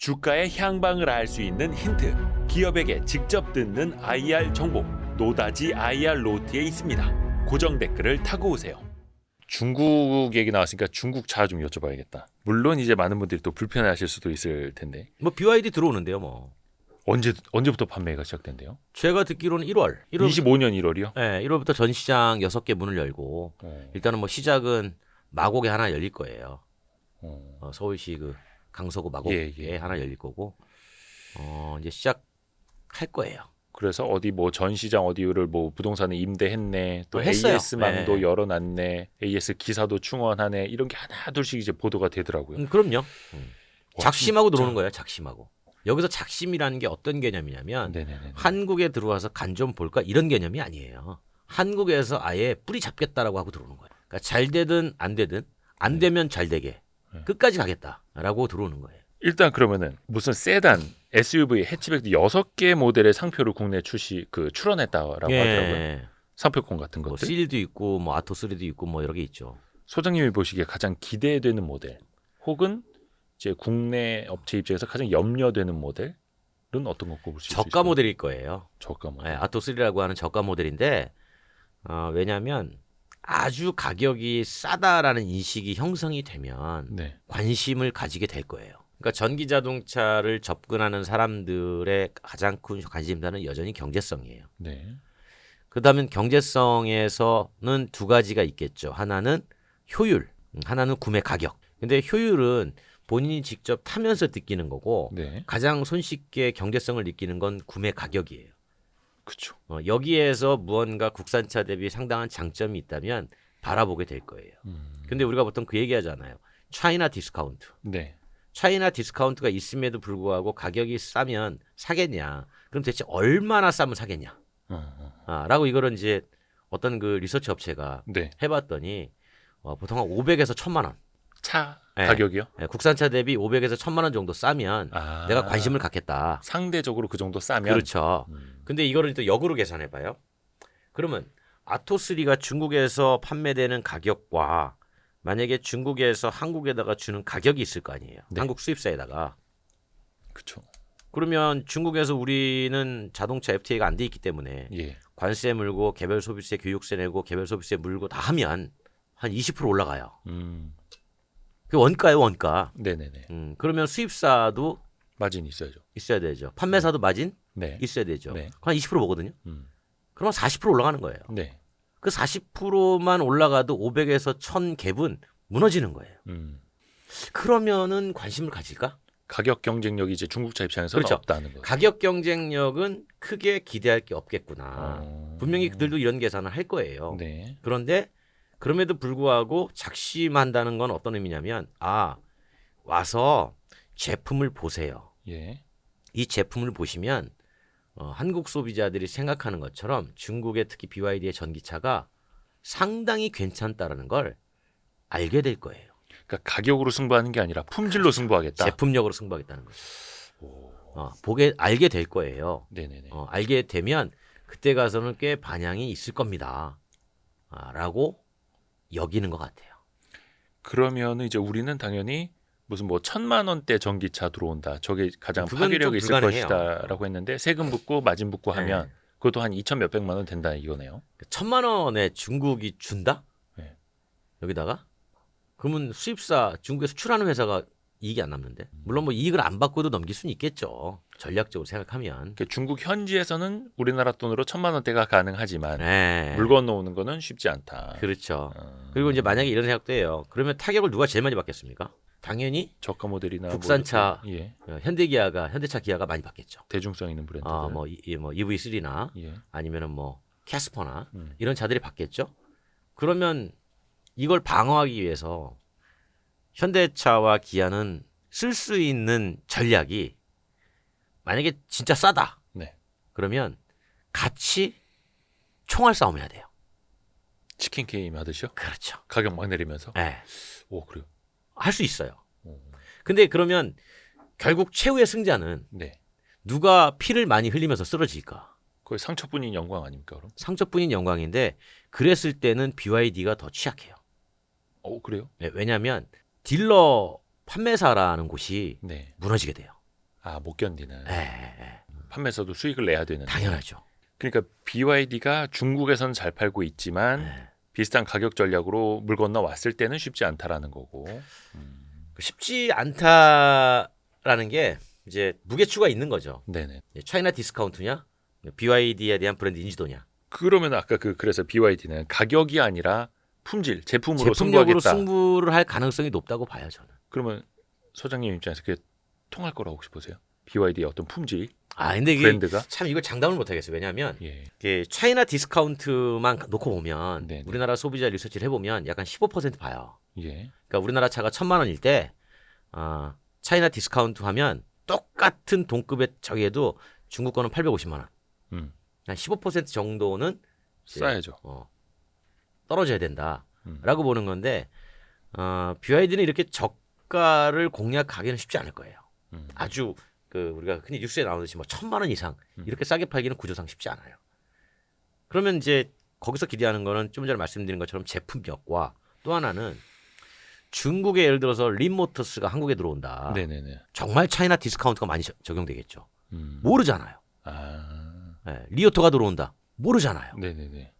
주가의 향방을 알 수 있는 힌트, 기업에게 직접 듣는 IR 정보, 노다지 IR 노트에 있습니다. 고정 댓글을 타고 오세요. 중국 얘기 나왔으니까 중국 차 좀 여쭤봐야겠다. 물론 이제 많은 분들이 또 불편해하실 수도 있을 텐데. 뭐 BYD 들어오는데요, 뭐. 언제부터 판매가 시작된대요? 제가 듣기로는 1월. 25년 1월이요? 네, 1월부터 전 시장 6개 문을 열고 일단은 뭐 시작은 마곡에 하나 열릴 거예요. 서울시 그 강서구 마곡에 하나 열릴 거고 이제 시작할 거예요. 그래서 어디 뭐 전시장 어디를 뭐 부동산에 임대했네, 또 했어요. AS망도 네. 열어놨네, AS 기사도 충원하네, 이런 게 하나 둘씩 이제 보도가 되더라고요. 그럼요. 와, 작심하고 진짜. 들어오는 거예요. 작심하고. 여기서 작심이라는 게 어떤 개념이냐면 네네네. 한국에 들어와서 간 좀 볼까 이런 개념이 아니에요. 한국에서 아예 뿌리 잡겠다라고 하고 들어오는 거예요. 그러니까 잘 되든 안 되든 안 되면 잘 되게 끝까지 가겠다라고 들어오는 거예요. 일단 그러면은 무슨 세단, SUV, 해치백 6개 모델의 상표를 국내 출원했다라고 하더라고요. 상표권 같은 뭐 것들. C도 있고 뭐 아토3도 있고 뭐 여러 개 있죠. 소장님이 보시기에 가장 기대되는 모델, 혹은 이제 국내 업체 입장에서 가장 염려되는 모델은 어떤 거 꼽을 수 있을까요? 저가 모델일 거예요. 저가 모델. 네, 아토3라고 하는 저가 모델인데 왜냐하면 아주 가격이 싸다라는 인식이 형성이 되면 네. 관심을 가지게 될 거예요. 그러니까 전기 자동차를 접근하는 사람들의 가장 큰 관심사는 여전히 경제성이에요. 네. 그다음에 경제성에서는 두 가지가 있겠죠. 하나는 효율, 하나는 구매 가격. 근데 효율은 본인이 직접 타면서 느끼는 거고 네. 가장 손쉽게 경제성을 느끼는 건 구매 가격이에요. 그렇죠. 여기에서 무언가 국산차 대비 상당한 장점이 있다면 바라보게 될 거예요. 근데 우리가 보통 그 얘기 하잖아요. 차이나 디스카운트. 네. 차이나 디스카운트가 있음에도 불구하고 가격이 싸면 사겠냐. 그럼 대체 얼마나 싸면 사겠냐. 라고 이거를 이제 어떤 그 리서치 업체가 네. 해봤더니 보통 한 500에서 1000만 원. 차 네. 가격이요? 네, 국산차 대비 500에서 1000만 원 정도 싸면 내가 관심을 갖겠다. 상대적으로 그 정도 싸면. 그렇죠. 근데 이거를 또 역으로 계산해봐요. 그러면 아토3가 중국에서 판매되는 가격과 만약에 중국에서 한국에다가 주는 가격이 있을 거 아니에요. 네. 한국 수입사에다가. 그렇죠. 그러면 중국에서 우리는 자동차 FTA가 안 돼 있기 때문에 예. 관세 물고 개별 소비세 교육세 내고 개별 소비세 물고 다 하면 한 20% 올라가요. 그 원가예요, 원가. 네네네. 그러면 수입사도 마진이 있어야죠. 있어야 되죠. 판매사도 마진 네. 있어야 되죠. 네. 그럼 20% 보거든요. 그럼 40% 올라가는 거예요. 네. 그 40%만 올라가도 500에서 1000 갭은 무너지는 거예요. 그러면은 관심을 가질까? 가격 경쟁력이 이제 중국차 입장에서는 그렇죠. 없다는 거. 가격 경쟁력은 크게 기대할 게 없겠구나. 분명히 그들도 이런 계산을 할 거예요. 네. 그런데 그럼에도 불구하고 작심한다는 건 어떤 의미냐면 와서 제품을 보세요. 예. 이 제품을 보시면 한국 소비자들이 생각하는 것처럼 중국의 특히 BYD의 전기차가 상당히 괜찮다라는 걸 알게 될 거예요. 그러니까 가격으로 승부하는 게 아니라 품질로 승부하겠다. 제품력으로 승부하겠다는 거죠. 알게 될 거예요. 네네네. 알게 되면 그때 가서는 꽤 반향이 있을 겁니다. 라고 여기는 것 같아요. 그러면은 이제 우리는 당연히 무슨 뭐 1000만 원대 전기차 들어온다. 저게 가장 그건 파괴력이 좀 있을 불가능해요. 것이다라고 했는데 세금 붙고 마진 붙고 하면 네. 그것도 한 2천 몇백만 원 된다 이거네요. 1000만 원에 중국이 준다? 네. 여기다가? 그러면 수입사 중국에 수출하는 회사가 이익이 안 남는데? 물론 뭐 이익을 안 받고도 넘길 수는 있겠죠. 전략적으로 생각하면. 그러니까 중국 현지에서는 우리나라 돈으로 1000만 원대가 가능하지만 네. 물 건너오는 거는 쉽지 않다. 그렇죠. 그리고 이제 만약에 이런 생각도 해요. 그러면 타격을 누가 제일 많이 받겠습니까? 당연히 저가 모델이나 국산차 뭐, 예. 현대차 기아가 많이 받겠죠. 대중성 있는 브랜드. 뭐 EV3나 예. 아니면은 뭐 캐스퍼나 이런 차들이 받겠죠. 그러면 이걸 방어하기 위해서 현대차와 기아는 쓸 수 있는 전략이 만약에 진짜 싸다. 네. 그러면 같이 총알 싸움해야 돼요. 치킨 게임 하듯이요? 그렇죠. 가격 막 내리면서. 네. 오, 그래요. 할 수 있어요. 근데 그러면 결국 최후의 승자는 네. 누가 피를 많이 흘리면서 쓰러질까? 거의 상처뿐인 영광 아닙니까, 그럼? 상처뿐인 영광인데 그랬을 때는 BYD가 더 취약해요. 그래요? 네, 왜냐하면 딜러 판매사라는 곳이 네. 무너지게 돼요. 못 견디는. 예. 판매에서도 수익을 내야 되는. 당연하죠. 그러니까 BYD가 중국에서는 잘 팔고 있지만 비슷한 가격 전략으로 물 건너 왔을 때는 쉽지 않다라는 거고. 쉽지 않다라는 게 이제 무게추가 있는 거죠. 네네. 차이나 디스카운트냐, BYD에 대한 브랜드 인지도냐. 그러면 아까 그래서 BYD는 가격이 아니라 품질, 제품으로 제품력으로 승부하겠다. 승부를 할 가능성이 높다고 봐요, 저는. 그러면 소장님 입장에서 그게 통할 거라고 혹시 보세요? BYD의 어떤 품질, 근데 이게 브랜드가? 참 이걸 장담을 못 하겠어요. 왜냐하면 예. 이게 차이나 디스카운트만 놓고 보면 네네. 우리나라 소비자 리서치를 해보면 약간 15% 봐요. 예. 그러니까 우리나라 차가 1,000만 원일 때 차이나 디스카운트 하면 똑같은 동급의 저기에도 중국 거는 850만 원. 음. 한 15% 정도는 이제, 싸야죠. 떨어져야 된다라고 보는 건데 BYD는 이렇게 저가를 공략하기는 쉽지 않을 거예요. 아주 우리가 흔히 뉴스에 나오듯이 뭐 1,000만 원 이상 이렇게 싸게 팔기는 구조상 쉽지 않아요. 그러면 이제 거기서 기대하는 거는 좀 전에 말씀드린 것처럼 제품력과 또 하나는 중국에 예를 들어서 림모터스가 한국에 들어온다. 네네네. 정말 차이나 디스카운트가 많이 적용되겠죠. 모르잖아요. 아. 네, 리오토가 들어온다. 모르잖아요. 네네네.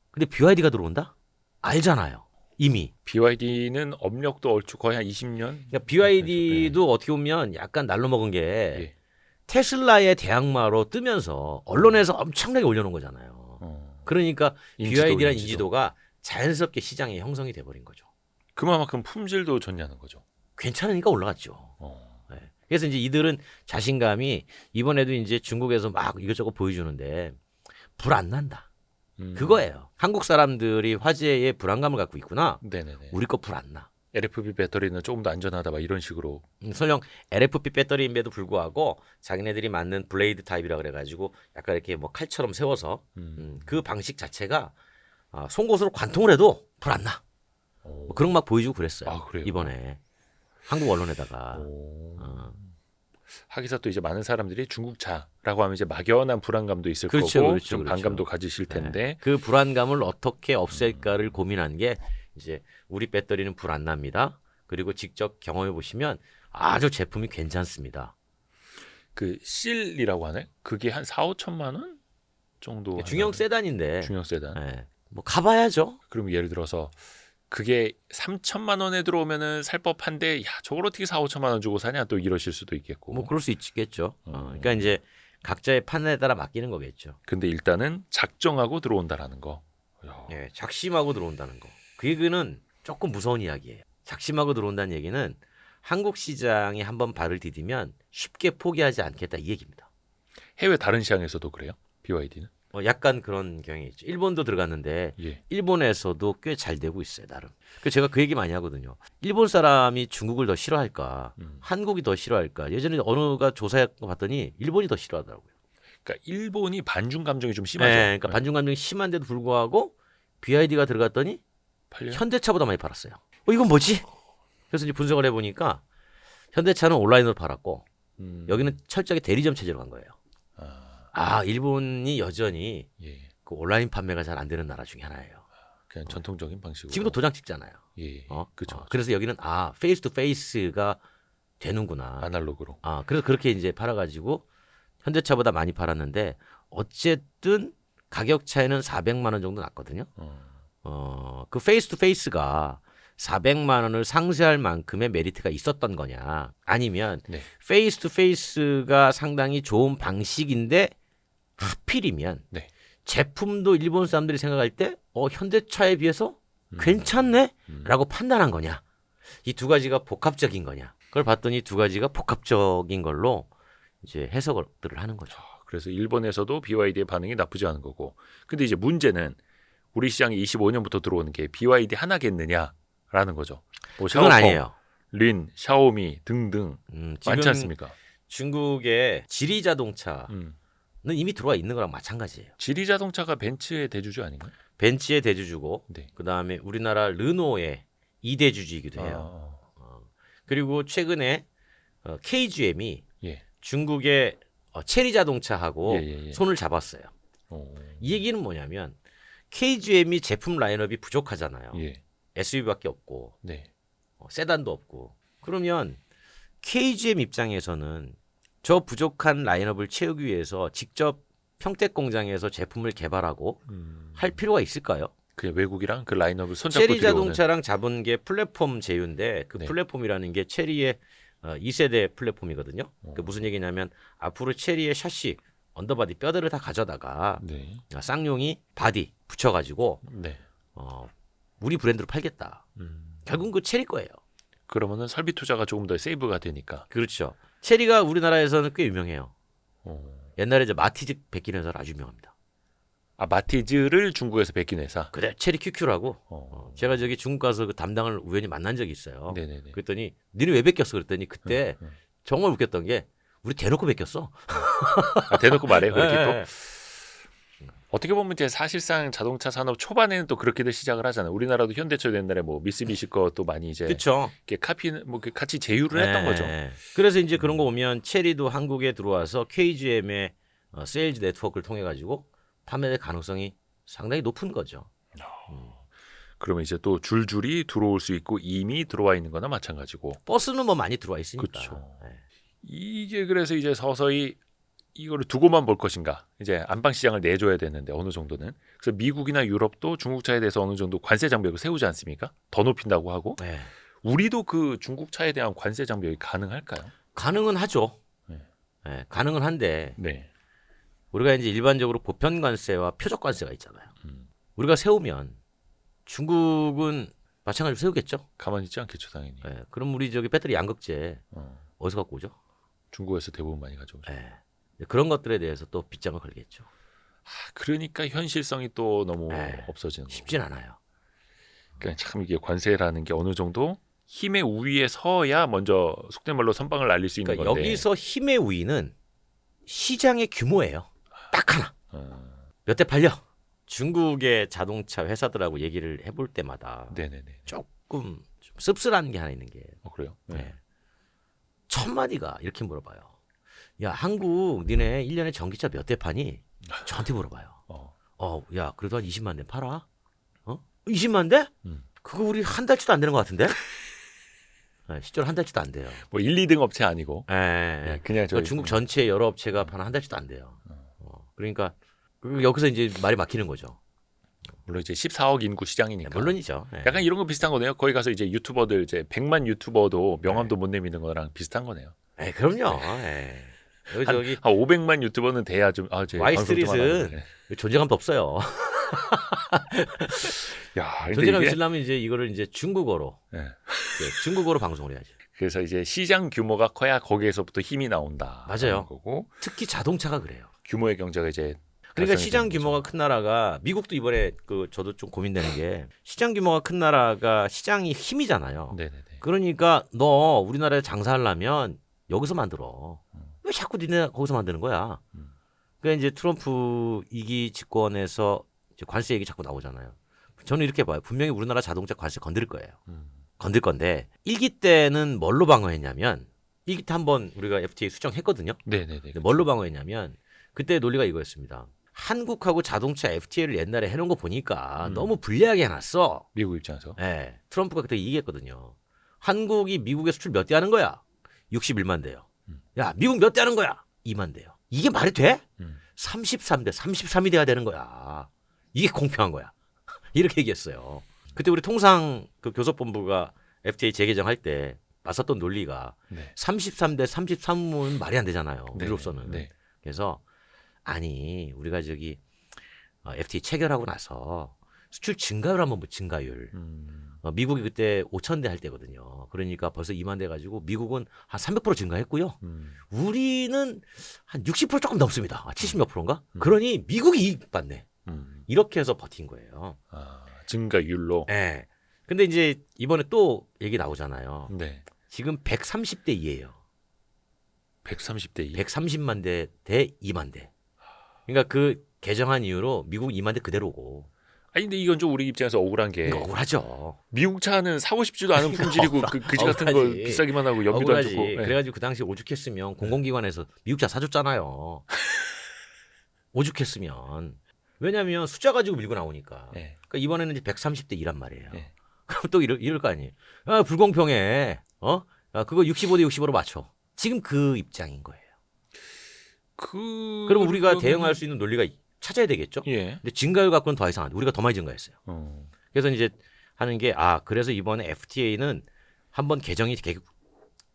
근데 BYD가 들어온다? 알잖아요. 이미. BYD는 업력도 얼추 거의 한 20년. 그러니까 BYD도 어떻게 보면 약간 날로 먹은 게 예. 테슬라의 대항마로 뜨면서 언론에서 엄청나게 올려놓은 거잖아요. 그러니까 BYD라는 인지도가 자연스럽게 시장에 형성이 돼버린 거죠. 그만큼 품질도 좋냐는 거죠. 괜찮으니까 올라갔죠. 네. 그래서 이제 이들은 자신감이 이번에도 이제 중국에서 막 이것저것 보여주는데 불 안 난다. 그거예요. 한국 사람들이 화재에 불안감을 갖고 있구나. 네네네. 우리 거 불 안 나. LFP 배터리는 조금 더 안전하다 막 이런 식으로. 설령 LFP 배터리임에도 불구하고 자기네들이 만든 블레이드 타입이라 그래가지고 약간 이렇게 뭐 칼처럼 세워서 그 방식 자체가 송곳으로 관통을 해도 불 안 나. 뭐 그런 막 보여주고 그랬어요. 그래요? 이번에 한국 언론에다가. 하기사 또 이제 많은 사람들이 중국 차라고 하면 이제 막연한 불안감도 있을 그렇죠, 거고 그렇죠, 좀 그렇죠. 반감도 가지실 텐데. 네. 그 불안감을 어떻게 없앨까를 고민한 게 이제 우리 배터리는 불 안 납니다. 그리고 직접 경험해 보시면 아주 제품이 괜찮습니다. 그 실이라고 하네. 그게 한 4-5천만 원 정도. 중형 세단인데. 중형 세단. 네. 뭐 가봐야죠. 그럼 예를 들어서 그게 3천만 원에 들어오면은 살 법한데 야 저걸 어떻게 4-5천만 원 주고 사냐 또 이러실 수도 있겠고. 뭐 그럴 수 있겠죠. 그러니까 이제 각자의 판단에 따라 맡기는 거겠죠. 근데 일단은 작정하고 들어온다라는 거. 예, 작심하고 들어온다는 거. 그 얘기는 조금 무서운 이야기예요. 작심하고 들어온다는 얘기는 한국 시장에 한번 발을 디디면 쉽게 포기하지 않겠다 이 얘기입니다. 해외 다른 시장에서도 그래요? BYD는? 약간 그런 경향이 있죠. 일본도 들어갔는데 예. 일본에서도 꽤 잘 되고 있어요, 나름. 제가 그 얘기 많이 하거든요. 일본 사람이 중국을 더 싫어할까, 한국이 더 싫어할까. 예전에 어느가 조사해 봤더니 일본이 더 싫어하더라고요. 그러니까 일본이 반중 감정이 좀 심하죠. 네, 그러니까 반중 감정이 심한데도 불구하고 BYD가 들어갔더니 팔려요? 현대차보다 많이 팔았어요. 이건 뭐지? 그래서 이제 분석을 해보니까 현대차는 온라인으로 팔았고 여기는 철저하게 대리점 체제로 간 거예요. 일본이 여전히 예. 그 온라인 판매가 잘 안 되는 나라 중에 하나예요. 그냥 전통적인 방식으로. 지금도 도장 찍잖아요. 예. 그렇죠. 그래서 여기는 페이스 투 페이스가 되는구나. 아날로그로. 그래서 그렇게 이제 팔아가지고 현대차보다 많이 팔았는데 어쨌든 가격 차이는 400만 원 정도 났거든요. 그 페이스 투 페이스가 400만 원을 상쇄할 만큼의 메리트가 있었던 거냐 아니면 네. 페이스 투 페이스가 상당히 좋은 방식인데 하필이면 네. 제품도 일본 사람들이 생각할 때 현대차에 비해서 괜찮네 라고 판단한 거냐 이 두 가지가 복합적인 거냐 그걸 봤더니 두 가지가 복합적인 걸로 이제 해석들을 하는 거죠. 그래서 일본에서도 BYD의 반응이 나쁘지 않은 거고 근데 이제 문제는 우리 시장에 25년부터 들어오는 게 BYD 하나겠느냐라는 거죠. 뭐 그건 아니에요. 린, 샤오미 등등 많지 않습니까? 중국의 지리 자동차는 이미 들어와 있는 거랑 마찬가지예요. 지리 자동차가 벤츠의 대주주 아닌가요? 벤츠의 대주주고 네. 그다음에 우리나라 르노의 2대주주이기도 해요. 그리고 최근에 KGM이 예. 중국의 체리 자동차하고 예. 손을 잡았어요. 이 얘기는 뭐냐면 KGM이 제품 라인업이 부족하잖아요. 예. SUV밖에 없고 네. 세단도 없고 그러면 KGM 입장에서는 저 부족한 라인업을 채우기 위해서 직접 평택 공장에서 제품을 개발하고 할 필요가 있을까요? 그냥 외국이랑 그 라인업을 손잡고 체리 들여오는. 자동차랑 잡은 게 플랫폼 제휴인데 그 네. 플랫폼이라는 게 체리의 2세대 플랫폼이거든요. 그 무슨 얘기냐면 앞으로 체리의 샤시, 언더바디 뼈대를 다 가져다가 네. 쌍용이 바디 붙여가지고 네. 우리 브랜드로 팔겠다. 결국은 그 체리 거예요. 그러면은 설비 투자가 조금 더 세이브가 되니까. 그렇죠. 체리가 우리나라에서는 꽤 유명해요. 옛날에 이제 마티즈 베낀 회사로 아주 유명합니다. 아, 마티즈를 중국에서 베낀 회사. 그래, 체리 QQ라고. 제가 저기 중국 가서 그 담당을 우연히 만난 적이 있어요. 네네네. 그랬더니 니네 왜 베꼈어? 그랬더니 그때 정말 웃겼던 게 우리 대놓고 베꼈어. 아, 대놓고 말해요. 그렇게 네. 또. 어떻게 보면 이제 사실상 자동차 산업 초반에는 또 그렇게들 시작을 하잖아요. 우리나라도 현대차 옛날에 뭐 미쓰비시 것도 많이 이제 그렇죠. 이렇게 카피는 뭐 같이 제휴를 했던 거죠. 그래서 이제 그런 거 보면 체리도 한국에 들어와서 KGM의 세일즈 네트워크를 통해 가지고 판매될 가능성이 상당히 높은 거죠. 그러면 이제 또 줄줄이 들어올 수 있고 이미 들어와 있는 거나 마찬가지고. 버스는 뭐 많이 들어와 있으니까. 그렇죠. 네. 이게 그래서 이제 서서히 이거를 두고만 볼 것인가. 이제 안방 시장을 내줘야 되는데 어느 정도는. 그래서 미국이나 유럽도 중국차에 대해서 어느 정도 관세 장벽을 세우지 않습니까? 더 높인다고 하고. 네. 우리도 그 중국차에 대한 관세 장벽이 가능할까요? 가능은 하죠. 네. 네, 가능은 한데 네. 우리가 이제 일반적으로 보편 관세와 표적 관세가 있잖아요. 우리가 세우면 중국은 마찬가지로 세우겠죠. 가만히 있지 않겠죠, 당연히. 네, 그럼 우리 저기 배터리 양극재 어디서 갖고 오죠? 중국에서 대부분 많이 가져오죠. 네. 그런 것들에 대해서 또 빗장을 걸겠죠. 그러니까 현실성이 또 너무 네. 없어지는 거고. 쉽진 않아요. 그러니까 참 이게 관세라는 게 어느 정도 힘의 우위에 서야 먼저 속된 말로 선방을 날릴 수 있는 그러니까 건데. 여기서 힘의 우위는 시장의 규모예요. 딱 하나. 몇 대 팔려. 중국의 자동차 회사들하고 얘기를 해볼 때마다 네네네. 조금 좀 씁쓸한 게 하나 있는 게 그래요? 네. 첫 마디가 이렇게 물어봐요. 야, 한국 니네 1년에 전기차 몇 대 파니? 저한테 물어봐요. 야, 그래도 한 20만 대 팔아? 20만 대? 그거 우리 한 달치도 안 되는 것 같은데? 네, 실제로 한 달치도 안 돼요. 뭐 1, 2등 업체 아니고. 네, 그냥 그러니까 중국 전체 여러 업체가 한 달치도 안 돼요. 그러니까 여기서 이제 말이 막히는 거죠. 물론 이제 14억 인구 시장이니까. 네, 물론이죠. 네. 약간 이런 거 비슷한 거네요. 거기 가서 이제 유튜버들 이제 100만 유튜버도 명함도 못 내미는 거랑 비슷한 거네요. 네, 그럼요. 네. 여기 저기 한 500만 유튜버는 돼야 좀 와이스트릿은 존재감도 없어요. 야, 근데 존재감 이게- 있으려면 이제 이거를 이제 중국어로 네. 중국어로 방송을 해야죠. 그래서 이제 시장 규모가 커야 거기에서부터 힘이 나온다. 맞아요. 거고 특히 자동차가 그래요. 규모의 경제가 이제 그러니까 달성이 시장 되는 거죠. 규모가 큰 나라가 미국도 이번에 저도 좀 고민되는 게 시장 규모가 큰 나라가 시장이 힘이잖아요. 네네네. 그러니까 너 우리나라에 장사하려면 여기서 만들어. 왜 자꾸 니네 거기서 만드는 거야? 그러니까 이제 트럼프 2기 집권에서 이제 관세 얘기 자꾸 나오잖아요. 저는 이렇게 봐요. 분명히 우리나라 자동차 관세 건드릴 거예요. 건들 건데 1기 때는 뭘로 방어했냐면 1기 때 한번 우리가 FTA 수정했거든요. 네네네. 뭘로 방어했냐면 그때 논리가 이거였습니다. 한국하고 자동차 FTA를 옛날에 해놓은 거 보니까 너무 불리하게 해놨어. 미국 입장에서. 네, 트럼프가 그때 얘기했거든요. 한국이 미국에 수출 몇 대 하는 거야? 61만 대요. 야, 미국 몇 대 하는 거야? 2만 대요. 이게 말이 돼? 33대, 33이 돼야 되는 거야. 이게 공평한 거야. 이렇게 얘기했어요. 그때 우리 통상 그 교섭본부가 FTA 재개정할 때 맞섰던 논리가 네. 33대 33은 말이 안 되잖아요. 네, 우리로서는. 네. 그래서 아니 우리가 저기 FTA 체결하고 나서 수출 증가율 한번 증가율. 미국이 그때 5천 대 할 때거든요. 그러니까 벌써 2만 대 가지고 미국은 한 300% 증가했고요. 우리는 한 60% 조금 넘습니다. 70몇 프로인가? 그러니 미국이 이익 받네. 이렇게 해서 버틴 거예요. 증가율로. 네. 근데 이제 이번에 또 얘기 나오잖아요. 네. 지금 130대 2예요. 130대 2. 130만 대 대 2만 대. 그러니까 그 개정한 이후로 미국 2만 대 그대로고. 아니 근데 이건 좀 우리 입장에서 억울한 게 그러니까 억울하죠. 미국 차는 사고 싶지도 않은 품질이고 그지 같은 거 억울하지. 비싸기만 하고 연비도 안 억울하지. 좋고. 네. 그래가지고 그 당시 오죽했으면 공공기관에서 미국 차 사줬잖아요. 오죽했으면. 왜냐하면 숫자 가지고 밀고 나오니까. 네. 그러니까 이번에는 이제 130대 2란 말이에요. 네. 그럼 또 이럴 거 아니에요. 불공평해. 그거 65대 65로 맞춰. 지금 그 입장인 거예요. 그럼 우리가 대응할 수 있는 논리가 찾아야 되겠죠. 예. 근데 증가율 갖고는 더 이상 안 돼. 우리가 더 많이 증가했어요. 그래서 이제 하는 게 그래서 이번에 FTA는 한번 개정이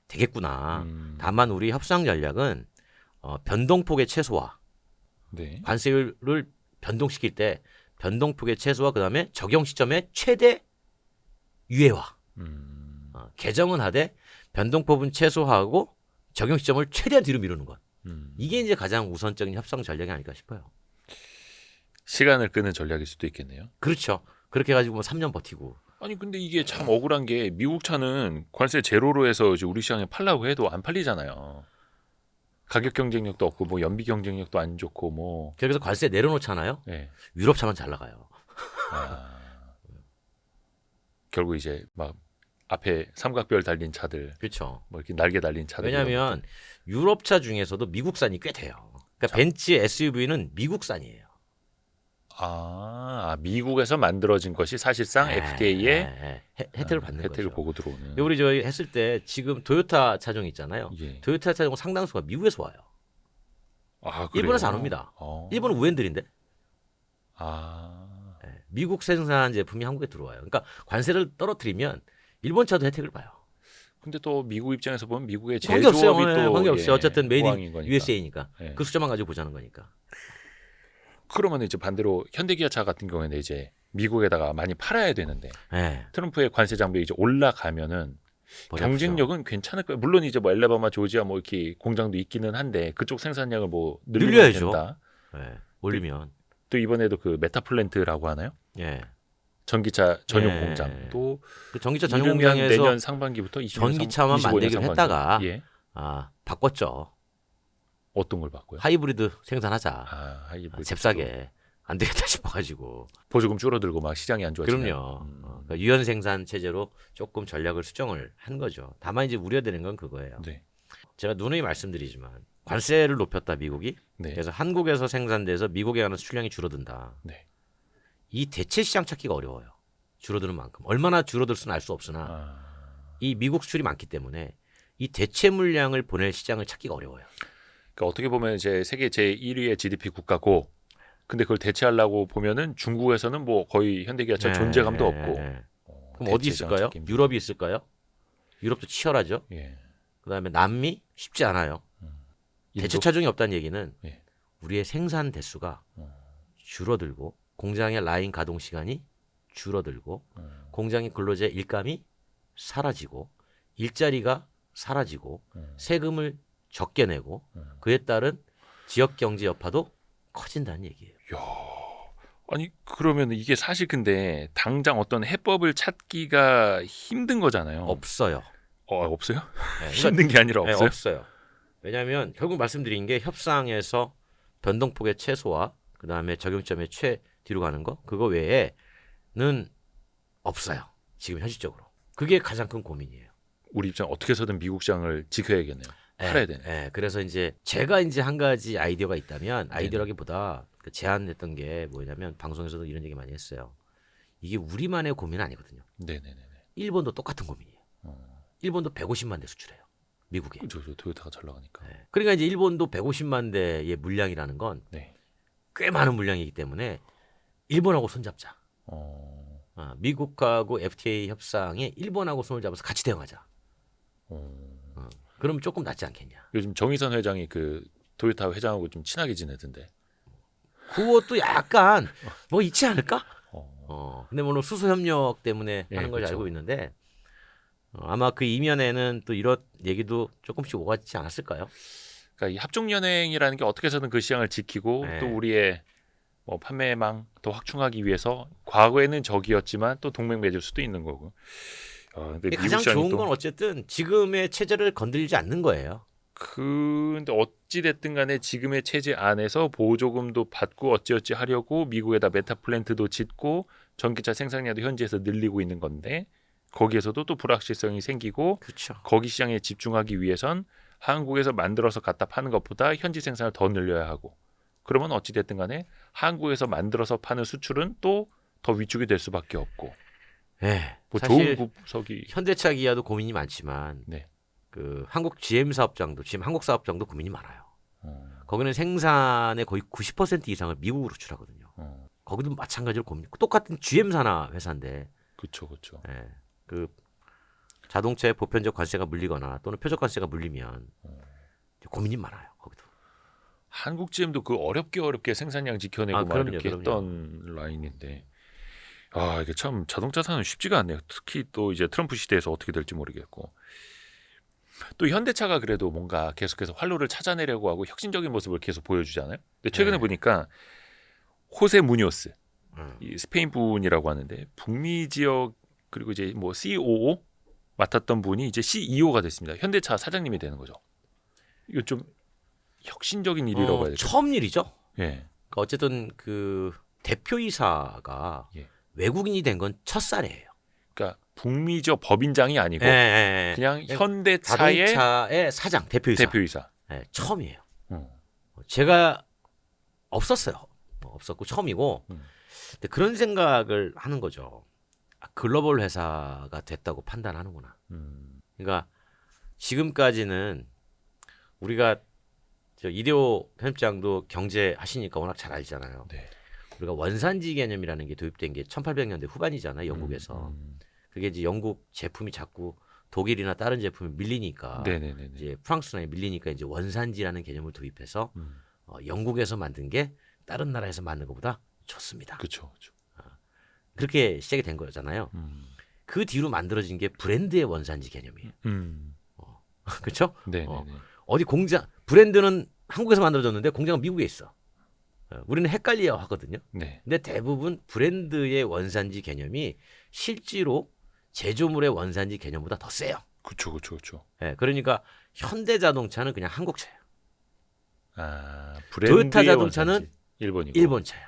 되겠구나. 다만 우리 협상 전략은 변동폭의 최소화, 네. 관세율을 변동시킬 때 변동폭의 최소화, 그다음에 적용 시점의 최대 유예화. 개정은 하되 변동폭은 최소화하고 적용 시점을 최대한 뒤로 미루는 것. 이게 이제 가장 우선적인 협상 전략이 아닐까 싶어요. 시간을 끄는 전략일 수도 있겠네요. 그렇죠. 그렇게 해가지고 뭐 3년 버티고. 아니 근데 이게 참 억울한 게 미국 차는 관세 제로로 해서 이제 우리 시장에 팔라고 해도 안 팔리잖아요. 가격 경쟁력도 없고 뭐 연비 경쟁력도 안 좋고 뭐. 그래서 관세 내려놓잖아요. 네. 유럽 차만 잘 나가요. 결국 이제 막 앞에 삼각별 달린 차들, 그렇죠. 뭐 이렇게 날개 달린 차들. 왜냐하면 유럽 차 중에서도 미국산이 꽤 돼요. 그러니까 벤츠 SUV는 미국산이에요. 미국에서 만들어진 것이 사실상 FTA의 혜택을 받는 혜택을 거죠. 보고 들어오는. 우리 저희 했을 때 지금 토요타 차종 있잖아요. 예. 토요타 차종 상당수가 미국에서 와요. 그래요? 일본에서 안 옵니다. 일본은 우엔들인데. 미국 생산 제품이 한국에 들어와요. 그러니까 관세를 떨어뜨리면 일본 차도 혜택을 봐요. 근데 또 미국 입장에서 보면 미국의 관계없어요. 제조업이 또 관계없어요. 어쨌든 메이드 호황인 인 거니까. USA니까. 예. 그 숫자만 가지고 보자는 거니까. 그러면 이제 반대로 현대기아차 같은 경우에는 이제 미국에다가 많이 팔아야 되는데 네. 트럼프의 관세 장벽이 이제 올라가면은 경쟁력은 괜찮을 거예요. 물론 이제 뭐 엘레바마, 조지아 뭐 이렇게 공장도 있기는 한데 그쪽 생산량을 뭐 늘려야죠. 된다. 네. 올리면. 또 이번에도 그 메타플랜트라고 하나요? 예. 전기차 전용 예. 공장도 그 전기차 전용 이르면 공장에서 내년 상반기부터 20년 전기차만 25년 만들기로 상반기. 했다가 예. 바꿨죠. 어떤 걸 바꿔요? 하이브리드 생산하자. 하이브리드. 잽싸게 안 되겠다 싶어가지고. 보조금 줄어들고 막 시장이 안 좋아지면. 그럼요. 그러니까 유연 생산 체제로 조금 전략을 수정을 한 거죠. 다만 이제 우려되는 건 그거예요. 네. 제가 누누이 말씀드리지만 관세를 높였다 미국이. 네. 그래서 한국에서 생산돼서 미국에 가는 수출량이 줄어든다. 네. 이 대체 시장 찾기가 어려워요. 줄어드는 만큼. 얼마나 줄어들 수는 알 수 없으나 이 미국 수출이 많기 때문에 이 대체 물량을 보낼 시장을 찾기가 어려워요. 그러니까 어떻게 보면 이제 세계 제1위의 GDP 국가고, 근데 그걸 대체하려고 보면은 중국에서는 뭐 거의 현대기아차 존재감도 없고. 그럼 어디 있을까요? 유럽이 있을까요? 유럽도 치열하죠. 예. 그다음에 남미 쉽지 않아요. 대체 차종이 없다는 얘기는 예. 우리의 생산 대수가 줄어들고 공장의 라인 가동 시간이 줄어들고 공장의 근로자의 일감이 사라지고 일자리가 사라지고 세금을 적게 내고 그에 따른 지역 경제 여파도 커진다는 얘기예요. 아니 그러면 이게 사실 근데 당장 어떤 해법을 찾기가 힘든 거잖아요. 없어요. 없어요? 네, 힘든 게 아니라 없어요? 네, 없어요. 왜냐하면 결국 말씀드린 게 협상에서 변동폭의 최소화, 그 다음에 적용점의 최 뒤로 가는 거, 그거 외에는 없어요. 지금 현실적으로. 그게 가장 큰 고민이에요. 우리 입장 어떻게 해서든 미국 시장을 지켜야겠네요. 팔아야 되네. 네, 그래서 이제 제가 이제 한 가지 아이디어가 있다면 아이디어라기보다 그 제안했던 게 뭐냐면 방송에서도 이런 얘기 많이 했어요. 이게 우리만의 고민은 아니거든요. 네네네. 일본도 똑같은 고민이에요. 일본도 150만 대 수출해요. 미국에. 저 토요타가 잘 나가니까. 네. 그러니까 이제 일본도 150만 대의 물량이라는 건 꽤 많은 물량이기 때문에 일본하고 손잡자. 미국하고 FTA 협상에 일본하고 손을 잡아서 같이 대응하자. 그럼 조금 낫지 않겠냐. 요즘 정의선 회장이 그 토요타 회장하고 좀 친하게 지내던데. 그것도 약간 뭐 있지 않을까? 근데 물론 수소 협력 때문에 하는 걸 그렇죠. 알고 있는데 아마 그 이면에는 또 이런 얘기도 조금씩 오가지 않았을까요? 그러니까 이 합종연행이라는 게 어떻게 해서든 그 시장을 지키고 또 우리의 뭐 판매망 더 확충하기 위해서 과거에는 적이었지만 또 동맹 맺을 수도 있는 거고. 근데 가장 좋은 건 어쨌든 지금의 체제를 건들지 않는 거예요. 근데 어찌 됐든 간에 지금의 체제 안에서 보조금도 받고 어찌어찌 하려고 미국에다 메타플랜트도 짓고 전기차 생산량도 현지에서 늘리고 있는 건데 거기에서도 또 불확실성이 생기고 그렇죠. 거기 시장에 집중하기 위해선 한국에서 만들어서 갖다 파는 것보다 현지 생산을 더 늘려야 하고 그러면 어찌 됐든 간에 한국에서 만들어서 파는 수출은 또 더 위축이 될 수밖에 없고. 네, 뭐 사실 좋은 구석이 현대차 기아도 고민이 많지만 그 한국 GM 사업장도 GM 한국 사업장도 고민이 많아요. 거기는 생산의 거의 90% 이상을 미국으로 수출하거든요. 거기도 마찬가지로 똑같은 GM 산하 회사인데. 그렇죠, 그렇죠. 예, 그 자동차에 보편적 관세가 물리거나 또는 표적 관세가 물리면 고민이 많아요. 거기도. 한국 GM도 그 어렵게 생산량 지켜내고 막 그럼요, 이렇게 그럼요. 했던 라인인데, 아 이게 참 자동차 산업 쉽지가 않네요. 특히 또 이제 트럼프 시대에서 어떻게 될지 모르겠고, 또 현대차가 그래도 뭔가 계속해서 활로를 찾아내려고 하고 혁신적인 모습을 계속 보여주잖아요. 근데 최근에 네. 보니까 호세 무니오스, 이 스페인 분이라고 하는데 북미 지역 그리고 이제 뭐 COO 맡았던 분이 이제 CEO가 됐습니다. 현대차 사장님이 되는 거죠. 이거 좀 혁신적인 일이라고 해야 될까요? 처음 일이죠. 예. 그러니까 어쨌든 그 대표이사가 예. 외국인이 된 건 첫사례예요. 그러니까 북미적 법인장이 아니고 예. 그냥 현대차의 자동차의 사장, 대표이사. 대표이사. 예, 처음이에요. 어. 제가 없었어요. 없었고 처음이고. 근데 그런 생각을 하는 거죠. 글로벌 회사가 됐다고 판단하는구나. 그러니까 지금까지는 우리가 저 이대호 편집장도 경제 하시니까 워낙 잘 알잖아요. 네. 우리가 원산지 개념이라는 게 도입된 게 1800년대 후반이잖아요. 영국에서. 그게 이제 영국 제품이 자꾸 독일이나 다른 제품이 밀리니까 네네네. 이제 프랑스나 밀리니까 이제 원산지라는 개념을 도입해서 영국에서 만든 게 다른 나라에서 만든 것보다 좋습니다. 그렇죠. 그렇죠. 그렇게 시작이 된 거잖아요. 그 뒤로 만들어진 게 브랜드의 원산지 개념이에요. 그렇죠? 네. 어디 공장 브랜드는 한국에서 만들어졌는데 공장은 미국에 있어. 우리는 헷갈려 하거든요. 네. 근데 대부분 브랜드의 원산지 개념이 실제로 제조물의 원산지 개념보다 더 세요. 그렇죠. 예, 그러니까 현대자동차는 그냥 한국 차예요. 아, 도요타 자동차는 일본이고. 일본 차예요.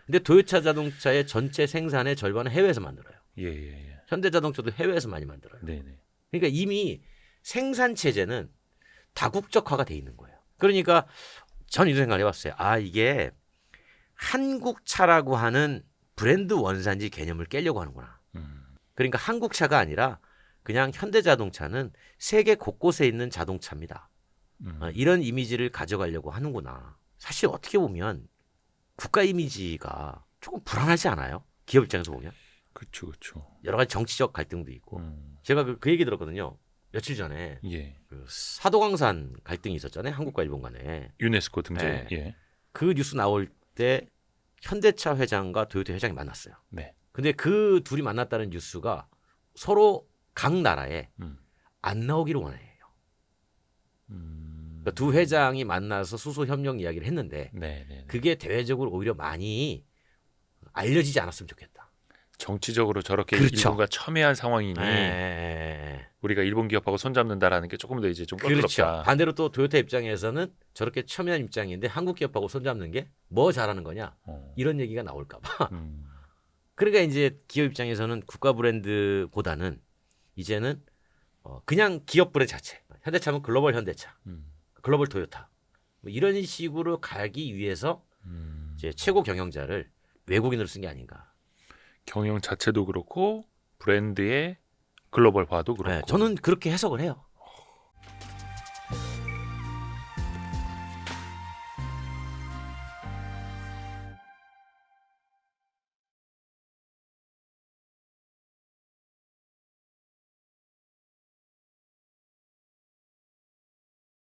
근데 도요타 자동차의 전체 생산의 절반은 해외에서 만들어요. 예. 현대자동차도 해외에서 많이 만들어요. 네네. 그러니까 이미 생산 체제는 다국적화가 돼 있는 거예요. 그러니까 전 이런 생각을 해봤어요. 아, 이게 한국 차라고 하는 브랜드 원산지 개념을 깨려고 하는구나. 그러니까 한국 차가 아니라 그냥 현대자동차는 세계 곳곳에 있는 자동차입니다. 이런 이미지를 가져가려고 하는구나. 사실 어떻게 보면 국가 이미지가 조금 불안하지 않아요? 기업 입장에서 보면. 그렇죠. 여러 가지 정치적 갈등도 있고. 제가 그 얘기 들었거든요. 며칠 전에 예. 그 사도광산 갈등이 있었잖아요. 한국과 일본 간에. 유네스코 등재. 네. 예. 그 뉴스 나올 때 현대차 회장과 도요타 회장이 만났어요. 네. 근데 그 둘이 만났다는 뉴스가 서로 각 나라에 안 나오기를 원해요. 그러니까 두 회장이 만나서 수소 협력 이야기를 했는데 네. 그게 대외적으로 오히려 많이 알려지지 않았으면 좋겠다. 정치적으로 저렇게 그렇죠. 일본과 첨예한 상황이니 우리가 일본 기업하고 손잡는다라는 게 조금 더 이제 좀 껄끄럽다. 그렇죠. 반대로 또 도요타 입장에서는 저렇게 첨예한 입장인데 한국 기업하고 손잡는 게 뭐 잘하는 거냐 이런 얘기가 나올까 봐. 그러니까 이제 기업 입장에서는 국가 브랜드보다는 이제는 그냥 기업 브랜드 자체. 현대차면 글로벌 현대차, 글로벌 도요타 뭐 이런 식으로 가기 위해서 이제 최고 경영자를 외국인으로 쓴 게 아닌가. 경영 자체도 그렇고 브랜드의 글로벌화도 그렇고. 네, 저는 그렇게 해석을 해요.